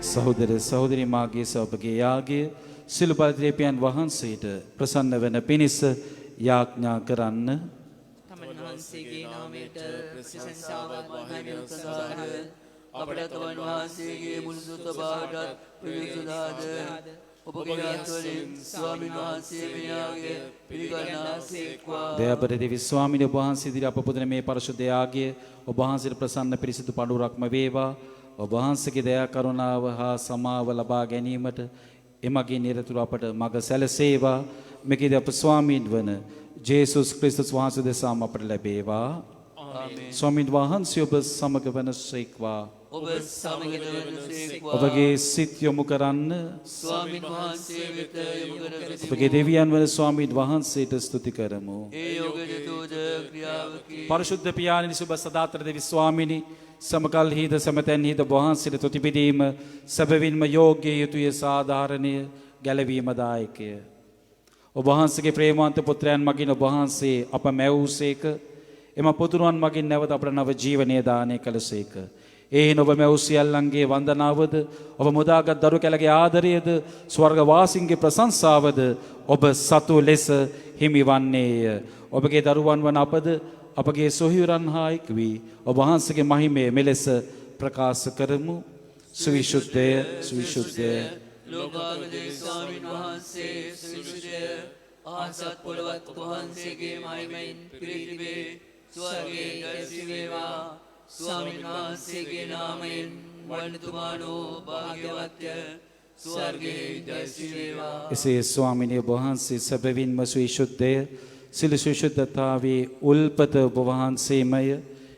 සහෝදර සහෝදරි මාගේ සබගේ යාගය සිළු බලද්‍රේපයන් වහන්සේට ප්‍රසන්න වන පිණිස යාඥා කරන්න. වහන්සේගේ නාමයට ප්‍රශංසාවත් මහිමයත් සඳහාද අපට වන් වහන්සේගේ මුළු සුත බාටත් පිළිසුදාද ඔබගේ අත්වලින් ස්වාමීන් වහන්සේ විනාගේ පිළිගන්නාසේක්වා. දයාබර දෙවි ස්වාමීන් වහන්සේ ඉදිරි අප පුදන මේ පරිශුද්ධ යාගය ඔබ වහන්සේට ප්‍රසන්න පිරිසිදු පඬුරක්ම වේවා. ඔබ වහන්සේගේ දයා කරුණාව හා සමාව ලබා ගැනීමට එමගින් නිරතුරු අපට මඟ සැලසේවා. මෙකෙද අප ස්වාමීන් වන ජේසුස් ක්‍රිස්තුස් වහන්සේ දෙසාම අපට ලැබේවා. ආමේන්. ස්වාමීන් වහන්සේ ඔබ සමග වනසේක්වා. ඔබ සමග වනසේක්වා. ඔබගේ සිත් යොමු කරන්න. ස්වාමීන් වහන්සේ වෙත යොමු කර සිටිමු. ඔබගේ දෙවියන් වන ස්වාමීන් වහන්සේට ස්තුති කරමු. ඒ යෝග්‍යතෝද ක්‍රියාවකි. පරිශුද්ධ පියාණනි සුබ සදාතර දෙවි ස්වාමිනී සමකල්හිද සමතැන්හිද වහන්සේට තුති පිදීම සැබවින්ම යෝග්‍ය යුතුය සාධාරණය ගැලවීමදායකය. ඔබ වහන්සේගේ ප්‍රේමවන්ත පුත්‍රයන් මගින් ඔබ වහන්සේ අප මැවූසේක. එම පුතුරුවන් මගින් නැවත අපට නව ජීවනය දානය කළසේක. ඒහින් ඔබ මැවූ සියල්ලන්ගේ වන්දනාවද ඔබ මුදාගත් දරු කැලගේ ආදරයද ස්වර්ගවාසීන්ගේ ප්‍රශංසාවද ඔබ සතු ලෙස හිමිවන්නේය. ඔබගේ දරුවන් වන අපද අපගේ සොහියුරන් හා එක් වී ඔබ වහන්සේගේ මහිමය මෙලෙස ප්‍රකාශ කරමු. සවිශුද්ධය සවිශුද්ධය. ලෝකාගදේ ස්වාමීන් වහන්සේ සවිශුද්ධය. ආසත් පොළවත් වහන්සේගේ මහිමයෙන් පිරිතිබේ. ස්වර්ගයේ දැසිවේවා. ස්වාමීන් වහන්සේගේ නාමයෙන් වන්දතුමානෝ භාග්‍යවත්ය. ස්වර්ගයේ දැසිවේවා. එසේ ස්වාමිනී ඔබ වහන්සේ සැබවින්ම සවිශුද්ධය. සිළු සවිශුද්ධතාවේ උල්පත ඔබ වහන්සේමය.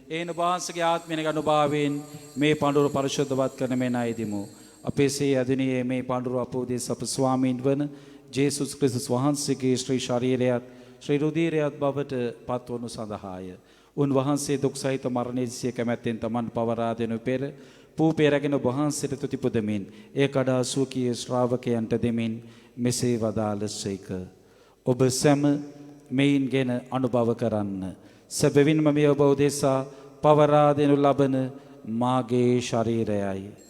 ඒන වහන්සේගේ ආත්මික අනුභවයෙන් මේ පඬුර පරිශුද්ධවත් කරන මේ ණයදිමු. අපේ සේ අදිනියේ මේ පඬුර අපෝදේශ අප ස්වාමීන් වන ජේසුස් ක්‍රිස්තුස් වහන්සේගේ ශ්‍රී ශරීරයත් ශ්‍රී රුධිරයත් බවට පත්වනු සඳහාය. උන්වහන්සේ දුක් සහිත මරණයේ සිය කැමැත්තෙන් තමන් පවරා දෙනු පෙර පූපේ රැගෙන වහන්සේට තුති පුදමින් ඒ කඩා සූකී ශ්‍රාවකයන්ට දෙමින් මෙසේ වදාළසේක. ඔබ සැම මෙයින්ගෙන අනුභව කරන්න. සැබවින්ම මේ ඔබ උදෙසා පවරා දෙනු ලබන මාගේ ශරීරයයි.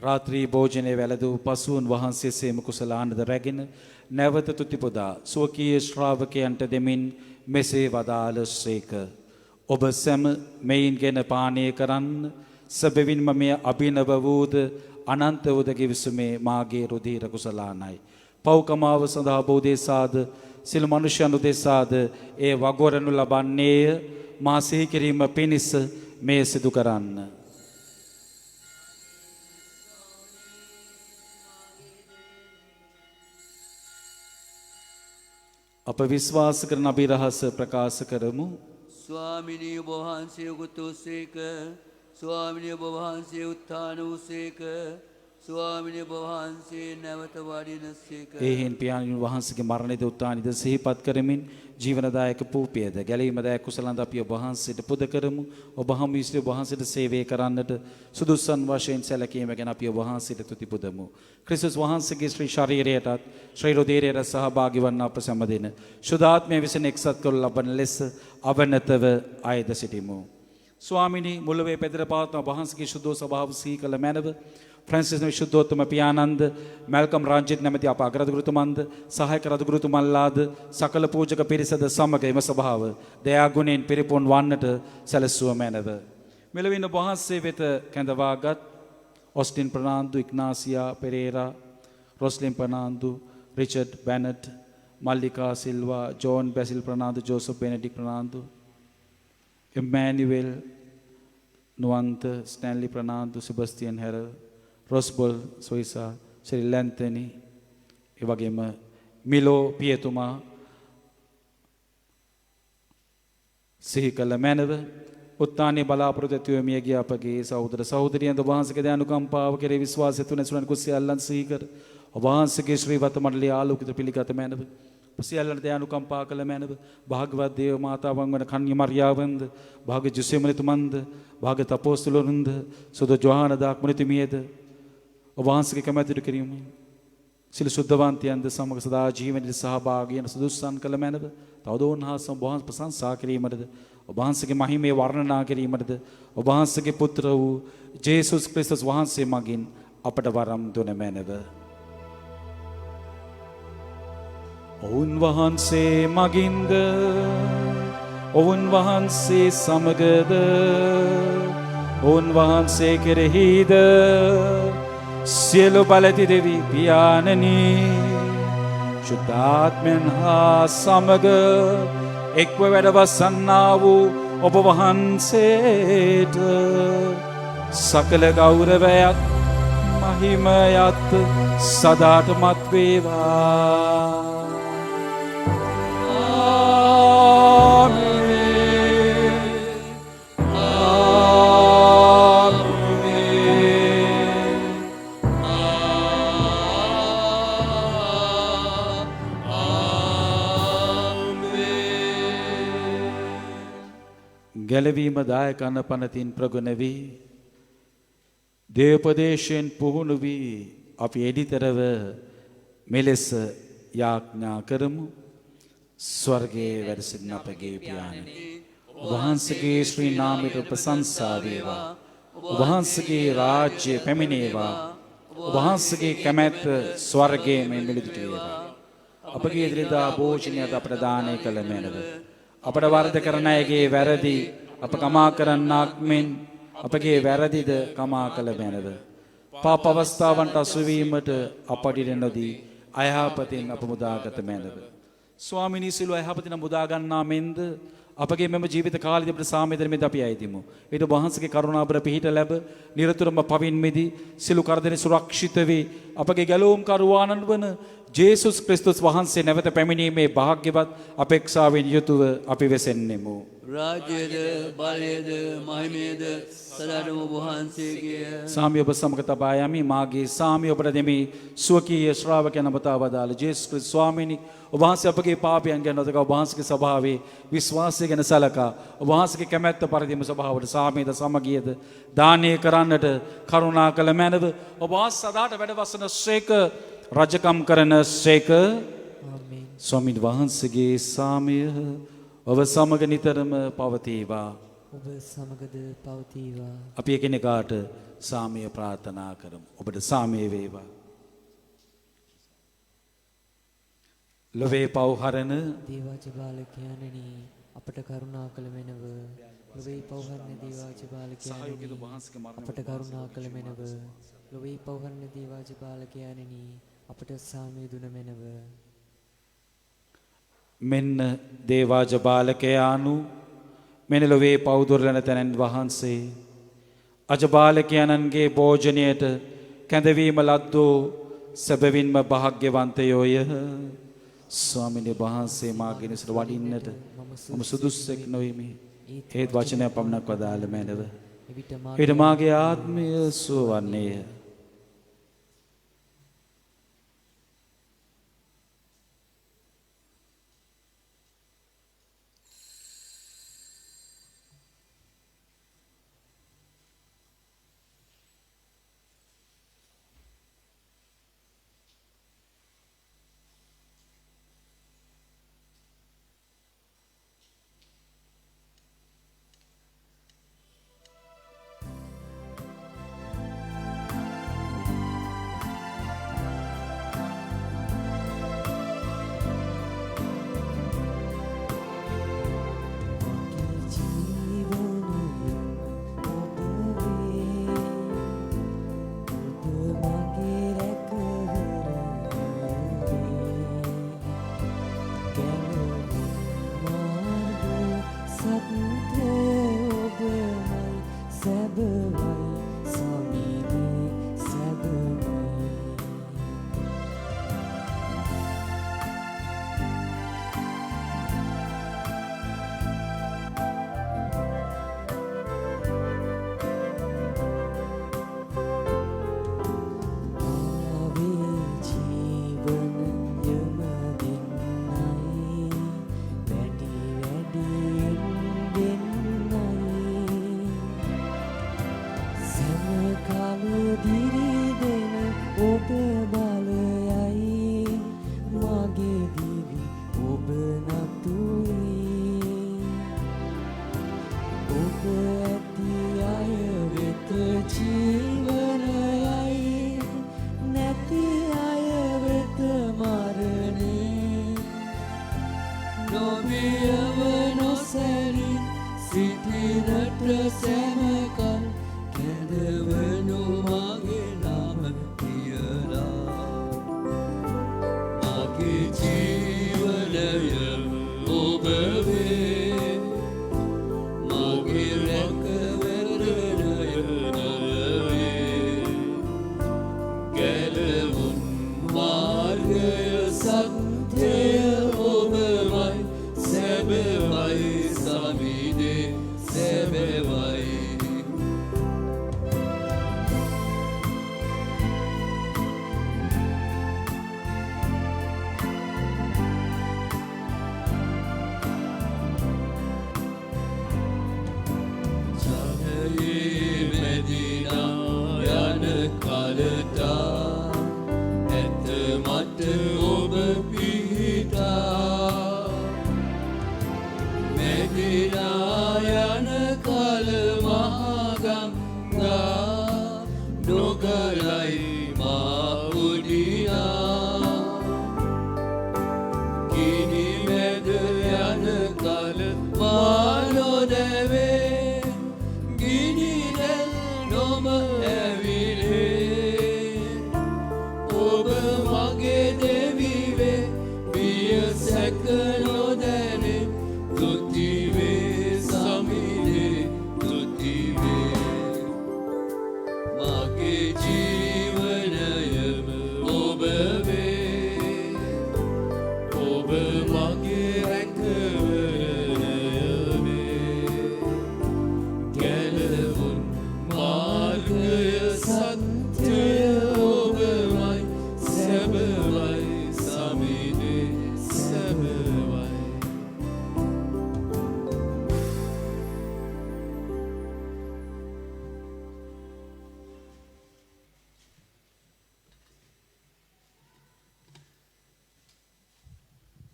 රාත්‍රී භෝජනයේ වැළඳූ පසුන් වහන්සේ සේම කුසලානද රැගෙන නැවත තුතිපොදා ස්වකීය ශ්‍රාවකයන්ට දෙමින් මෙසේ වදාළසේක. ඔබ සැම මෙයින්ගෙන පානය කරන්න, සැබවින්ම මෙය අභිනව වූද අනන්ත වූද කිවිසුමේ මාගේ රුධිර කුසලානයි. පව්කමාව සඳහා බෝධේසාද සිල් මනුෂ්‍යයන් උදෙසාද ඒ වගොරනු ලබන්නේය. මා සිහි කිරීම පිණිස මේ සිදු කරන්න. අප විශ්වාස කරන අභිරහස ප්‍රකාශ කරමු. ස්වාමිනී ඔබ වහන්සේ උගතෝසේක, ස්වාමිනී ඔබ වහන්සේ උත්ථාන වූසේක, ස්වාමිනී ඔබ වහන්සේ නැවත වඩිනසේක. ඒහෙන් පියාණන් වහන්සේගේ මරණයද උත්ථානයද සිහිපත් කරමින් ජීවනදායක පූපයද ගැලීමදායක කුසලන්ද අපි ඔබ වහන්සේට පුද කරමු. ඔබ හමු ඉස්ත්‍රි ඔබ වහන්සේට සේවය කරන්නට සුදුසුන් වශයෙන් සැලකීම ගැන අපි ඔබ වහන්සේට තුති පුදමු. ක්‍රිස්තුස් වහන්සේගේ ශ්‍රී ශරීරයටත් ශ්‍රී රුධිරයට සහභාගී වන්න අප සැමදෙන ශුද්ධාත්මය විසින් එක්සත් කරනු ලබන ලෙස අවනතව අයද සිටිමු. ස්වාමිනී මුල්වේ පෙදර පාත්ම වහන්සේගේ ශුද්ධ ස්වභාව සිහි කළ මැනව ෆ්‍රැන්සිස් විශුද්ධෝත්තම පියානන්ද, මැල්කම් රංජිත් නැමැති අප අගරදුගුරුතුමන්ද, සහායක රදුගුරුතුමන්ලාද සකල පූජක පිරිසද සමග එම ස්වභාව දයා ගුණයෙන් පිරිපුන් වන්නට සැලසුව මැනව. මෙලොවින් වහන්සේ වෙත කැඳවාගත් Austin Fernando, Ignatia Perera, Roslyn Fernando, Richard Bennett, Mallika Silva, John Basil Fernando, Joseph Benedict Fernando, Emmanuel Nuwantha, Stanley Fernando, Sebastian Harold, රොස්බොල් සොයිසා, ශ්‍රී ලැන්තනි, ඒ වගේම මිලෝ පියතුමා සිහි කළ මැනව උත්තානයේ බලාපොරොත්තු ඇතිව මිය ගිය අපගේ සහෝදර සහෝදරියන්ද වහන්සේගේ දයානුකම්පාව කෙරෙහි විශ්වාසය තුන සුරන් කුසියල්ලන් සිහි කර ඔබ වහන්සේගේ ශ්‍රී වත මණ්ඩලයේ ආලෝකිත පිළිගත මැනව කුසියල්ලන් දයානුකම්පා කළ මැනව භාග්‍යවත් දේව මාතාවන් වන කන්‍ය මරියාවන්ද භාග්‍ය ජුසෙමනිතුමන්ද භාග්‍ය තපෝස්තුලරුන්ද සුදු ජොහාන දාක්මනිතුමියද ඔබ වහන්සේගේ කැමැතිට කිරීමෙන් සිල් සුද්ධවන්තයන්ද සමග සදා ජීවනයේ සහභාගී වන සුදුසුසන් කළ මැනව තවද උන්වහන්සේ ඔබ වහන්සේ ප්‍රශංසා කිරීමටද ඔබ වහන්සේගේ මහිමේ වර්ණනා කිරීමටද ඔබ වහන්සේගේ පුත්‍ර වූ ජේසුස් ක්‍රිස්තුස් වහන්සේ මගින් අපට වරම් දුන මැනව. ඔවුන් වහන්සේ මගින්ද ඔවුන් වහන්සේ සමගද ඔවුන් වහන්සේ කෙරෙහිද සියලු බලති දෙවි පියාණනි ශුද්ධාත්මයන් හා සමග එක්ව වැඩවසන්නා වූ ඔබ වහන්සේට සකල ගෞරවයත් මහිමයත් සදාටමත් වේවා. ගැලවීම දායක අනපනතින් ප්‍රගුණ වී දේවපදේශයෙන් පුහුණු වී අපි එඩිතරව මෙලෙස යාඥා කරමු. ස්වර්ගයේ වැඩ සිටින අපගේ පියාණනි ඔබ වහන්සේගේ ශ්‍රී නාමයට ප්‍රශංසා වේවා. ඔබ වහන්සේගේ රාජ්‍ය පැමිණේවා. ඔබ වහන්සේගේ කැමැත්ත ස්වර්ගයේ මෙමිලිට වේවා. අපගේ ඉදිරිදා භෝජනයද අපට දානය කළ මැනව අපට වරද කරන අයගේ වැරදි අප කමා කරන්නාක් මෙන් අපගේ වැරදිද කමා කළ මැනව. පාප අවස්ථාවන්ට අසුවීමට අපට ඉඩ නොදී අයහපතින් අප මුදාගත මැනව. ස්වාමිනී සිළුව අයහපතින් මුදා ගන්නා මෙන්ද අපගේ මෙම ජීවිත කාලයේදී අපට සාමයේදී අපි අයදිමු. ඊට වහන්සේගේ කරුණාබර පිහිට ලැබ නිරතුරුවම පවින් මිදී සිළු කරදරේ සුරක්ෂිත වේ අපගේ ගැලවුම් කරුවාණන් වන ජේසුස් ක්‍රිස්තුස් වහන්සේ නැවත පැමිණීමේ භාග්‍යවත් අපේක්ෂාවෙන් යුතුව අපි වෙසෙන්නෙමු. රාජ්‍යද බලයද මහිමයද සදාටම ඔබ වහන්සේගේ. සාමි ඔබ සමග තබා යමි. මාගේ සාමි ඔබට දෙමි. ස්වකීය ශ්‍රාවකයන් ඔබතා වදාළ ජේසුස් ක්‍රිස්තුස් ස්වාමීනි ඔබ වහන්සේ අපගේ පාපයන් ගැන නොදක ඔබ වහන්සේගේ ස්වභාවයේ විශ්වාසය ගැන සලකා ඔබ වහන්සේගේ කැමැත්ත පරිදිම ස්වභාවයට සාමයේද සමගියද දානය කරන්නට කරුණා කළ මැනව ඔබ වහන්සේ සදාට වැඩවසන සේක රජකම් කරන සේක. ස්වාමීන් වහන්සේගේ සාමය ඔබ සමග නිතරම පවතිවා. ඔබ සමගද පවතිවා. අපි එකිනෙකාට සාමය ප්‍රාර්ථනා කරමු. ඔබට සාමය වේවා. ලොවේ පව්හරන දේවාච බාලකයන්නි අපට කරුණා කළ මෙනව. ලොවේ පව්හරන දේවාච බාලකයන්නි අපට කරුණා කළ මෙනව. ලොවේ පව්හරන දේවාච බාලකයන්නි අපට සාමය දුන මෙනව. මෙන්න දේවාජ බාලකයානු මෙන ලොවේ පෞදුරලන තැනන් වහන්සේ අජබාලකයණන්ගේ භෝජනයට කැඳවීම ලද්දෝ සැබවින්ම භාග්‍යවන්තයෝය. ස්වාමිනී වහන්සේ මාගේ නිසට වඩින්නට මම සුදුස්සෙක් නොවෙමි. ඒත් වචනය පමණක් වදාළ මැනව. එවිට මාගේ ආත්මය සුව වන්නේය.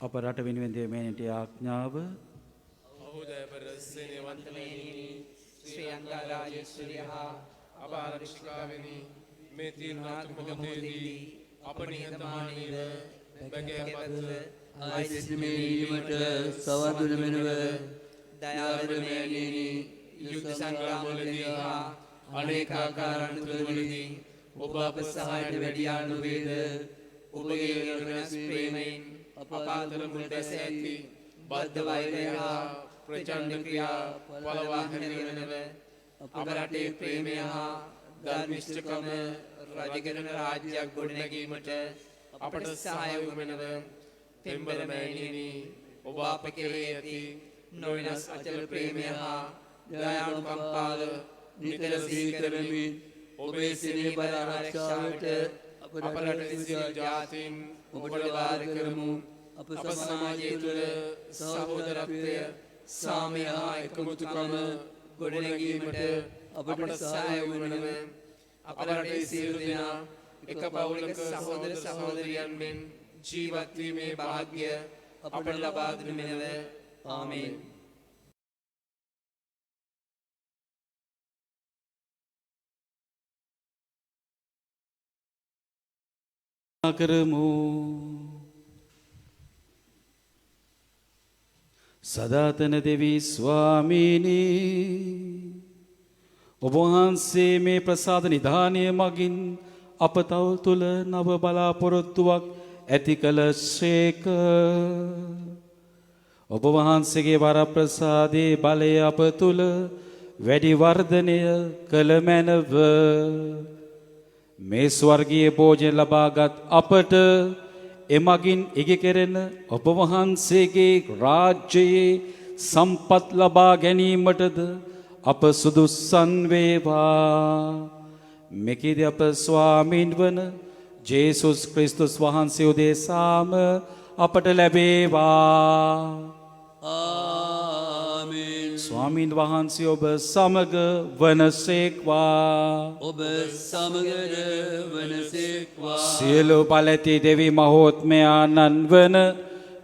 අප රට වෙනුවෙන් දෙවියන්ට ආඥාව අහුදැපරස්සෙනවන්තමේනි ශ්‍රියංගා රාජේශ්වරිය හා අපාරක්ෂිකාවෙනි මේ තීර්ණාත්මක මොහොතේදී අප නිහතමානීව බැගෑපත්ව ආයතනයේ ඊමට සවදුන මෙනව දයාවර මෑණියනි යුද්ධ සංග්‍රාමවලදී හා අනේකාකාර අනුතුරවලදී ඔබ අප සහායට වැඩියා නොවේද ඔබගේ නිර්වැස් ප්‍රේමයෙන් අප අතර මුල් බැස ඇති බද්ධ වෛරය හා ප්‍රචණ්ඩ ක්‍රියා පළවා හැරෙනව අප රටේ ප්‍රේමය හා ධර්මිෂ්ඨකම රජකරන රාජ්‍යයක් ගොඩනැගීමට අපට සහාය වුමනව තෙම්බර මෑණියනි ඔබ අප කෙරෙහි ඇති නොවෙනස් අචල ප්‍රේමය හා දයානුකම්පාව නිතර සිහි කරමින් ඔබේ සිනහ බල ආරක්ෂාවට අප රටේ සියලු ජාතීන් ඔබට වාර කරමු අප සමාජය තුළ සහෝදරත්වය සාමය හා එකමුතුකම ගොඩනැගීමට අපට සහාය වුමනව අප රටේ සියලු දෙනා එක පවුලක සහෝදර සහෝදරියන් මෙන් ජීවත් වීමේ වාසනාව අපට ලබා දෙනු මෙනව. ආමේන්. කරමු. සදාතන දෙවි ස්වාමීනි ඔබ වහන්සේ මේ ප්‍රසාද නිධානය මගින් අප තව තුළ නව බලාපොරොත්තුවක් ඇති කළ ශේක. ඔබ වහන්සේගේ වරප්‍රසාදයේ බලය අප තුළ වැඩි වර්ධනය කළ මැනව. මේ ස්වර්ගීය භෝජන ලබාගත් අපට එමගින් ඉගි කෙරෙන ඔබ වහන්සේගේ රාජ්‍යයේ සම්පත් ලබා ගැනීමටද අප සුදුස්සන් වේවා. මෙකෙද අප ස්වාමීන් වන ජේසුස් ක්‍රිස්තුස් වහන්සේ උදෙසාම අපට ලැබේවා. ආමේන්. ස්වාමීන් වහන්සේ ඔබ සමග වනසේක්වා. ඔබ සමගද වනසේක්වා. සියලු බලති දෙවි මහෝත්මයාණන් වන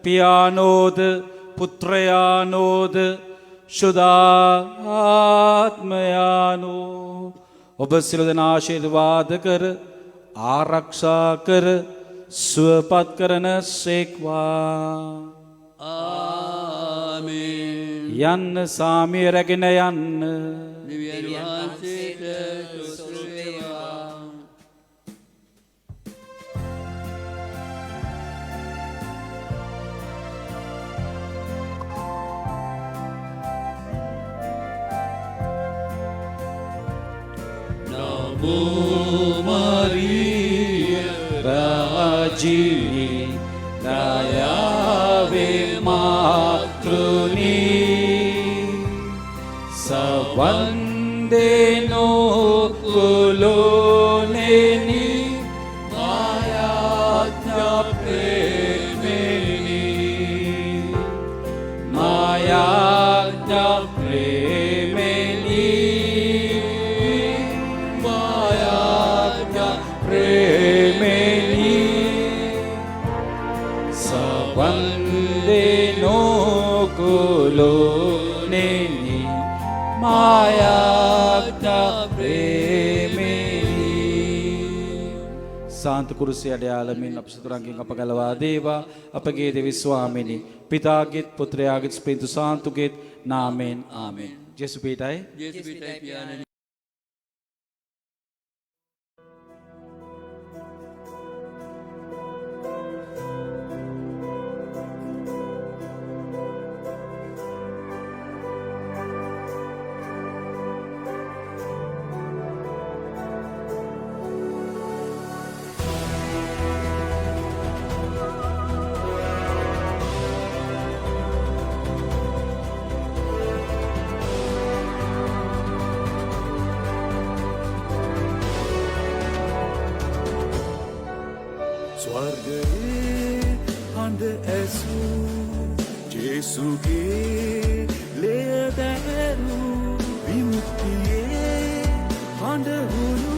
පියානෝද පුත්‍රයානෝද ශුද්ධාත්මයානෝ ඔබ සියලු දෙනා ආශිර්වාද කර ආරක්ෂා කර සුවපත් කරන සේක්වා. ආමේන්. යන්න සාමිය රැගෙන යන්න. දිව්‍යන් වහන්සේට සුසුරු වේවා. Maria Rajini Dayave Matruni Savandeno Kuloneni Mayatya Premeni Mayatya Premeni Premeni Savandeno Kuloneni Mayagna Premeni සාන්ත කුරුසේ අඩයාලමින් අප සතුරන්ගෙන් අප ගලවා දේවා. අපගේ දෙවි ස්වාමිනි පිතාගෙත් පුත්‍රයාගෙත් ස්ප්‍රින්තු සාන්තුගෙත් නාමයෙන් ආමෙන්. ජේසු පීඨයි. ජේසු පිටයි පියාණනි. ස්වර්ගයේ හඬ ඇසූ ජේසුගේ ලේ දැරු විමුක්තියේ හඬ වුණු